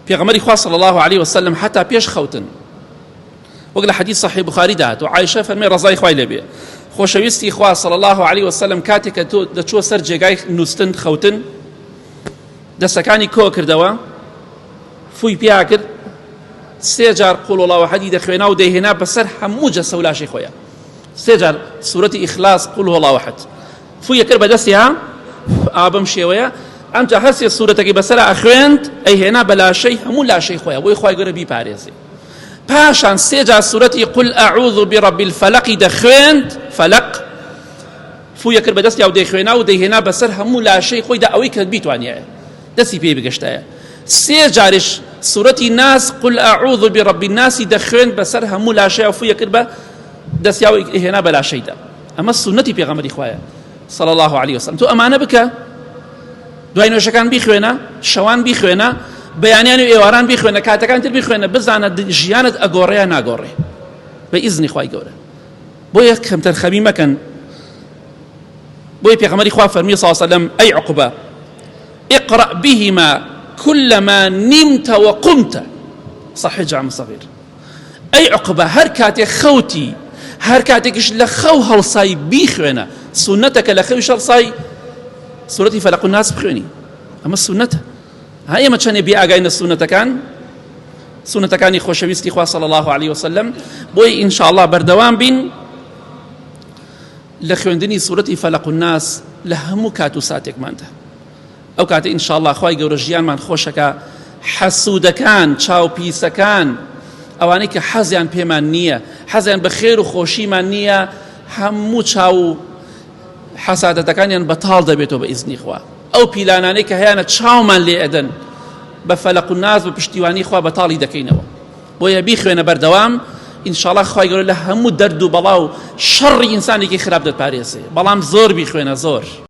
پێغەمبەری خوا صلی الله عليه وسلم حتا پێش خەوتن وەک لە حەدیث صحیح بوخاری داهات و عایشە فەرمێ ڕەزای خوای لێبێ خۆشەویستی خوا صلی الله عليه وسلم کاتێک کە تۆ دەچووە سەر جێگای نووستن خەوتن دەستەکانی کۆ کردەوە فووی پیا کرد سێ جار قول الله احد دەخوێنا و دەیهێنا بەسەر هەموو جەستە و لاشەی خۆیان سێ جار سوورەتی ئیخلاص قول الله احد فوویە کرد بەدەستی ها ئابم شێوەیە ئەمجا هەرسێ سوورەتەکەی بەسەر ئەخوێند ئەیهێنا بە لاشەی هەموو لاشەی خۆیان بۆی خوای گەورە بیپارێزێ پاشان سێ جار سوورەتی قل ئەعوذ برب الفلق دەخوێند فەلق فوویە کرد بەدەستی و دەیخوێنا و دەیهێنا بەسەر هەموو لاشەی خۆیدا ئەوەی کە بیتوانایە دەستی پێی بگەشتایە سێ جارش سوورەتی ناس قل ئەعوذ برب الناس دەخوێند بەسەر هەموو لاشەیە و فوویە کرد بە دەستی و ئەیهێنا بە لاشەیدا ئەمە سونەتی پێغەمبەری خوایە صلی الله عليه وسلم تۆ ئەمانە بکە دوای نوێژەکان بیخوێنە شەوان بیخوێنە بەیانیان و ئێواران بیخوێنە کاتەکان تر بیخوێنە بزانە ژیانت ئەگۆڕێ یا ناگۆڕێ بە ئیزنی خوای گەورە بۆیە کەمتر خەمی مەکەن بۆیە پێغەمبەری خوا فەرمی صلی الله عليه وسلم ئەی عوقبە اقرأ بهما كلما نمت وقمت صحيح جامع صغير أي عقبة هر كاتي خوتي هر كاتيكش لخو هلصاي بيخوينا سنتك لخو شرصاي سورتي فلق الناس بخويني أما السنة هاي ما كان يبيع قاين السنة كان يخوشويستي خوا صلى الله عليه وسلم بوي إن شاء الله بردوام بين لخويندني سورتي فلق الناس لهمو كاتو ساتك مانته ئەو کاتە ئینشاءالله خوای گەورە ژیانمان خۆشەکە حەسوودەکان چاوپیسەکان ئەوانەی کە حەزیان پێمان نییە حەزیان بە خێر و خۆشیمان نییە هەموو چاو حەسادەتەکانیان بەتاڵ دەبێتەوە بە ئیزنی خوا ئەو پیلانانەی کە هەیەنە چاومان لێ ئەدەن بە فەلق و ناز بە پشتیوانی خوا بەتاڵی دەکەینەوە بۆیە بیخوێنە بەردەوام ئینشاءالله خوای گەورە لە هەموو دەرد و بەڵا و شەڕی ئینسانێکی خراپ دەتپارێزێ بەڵام زۆر بیخوێنە زۆر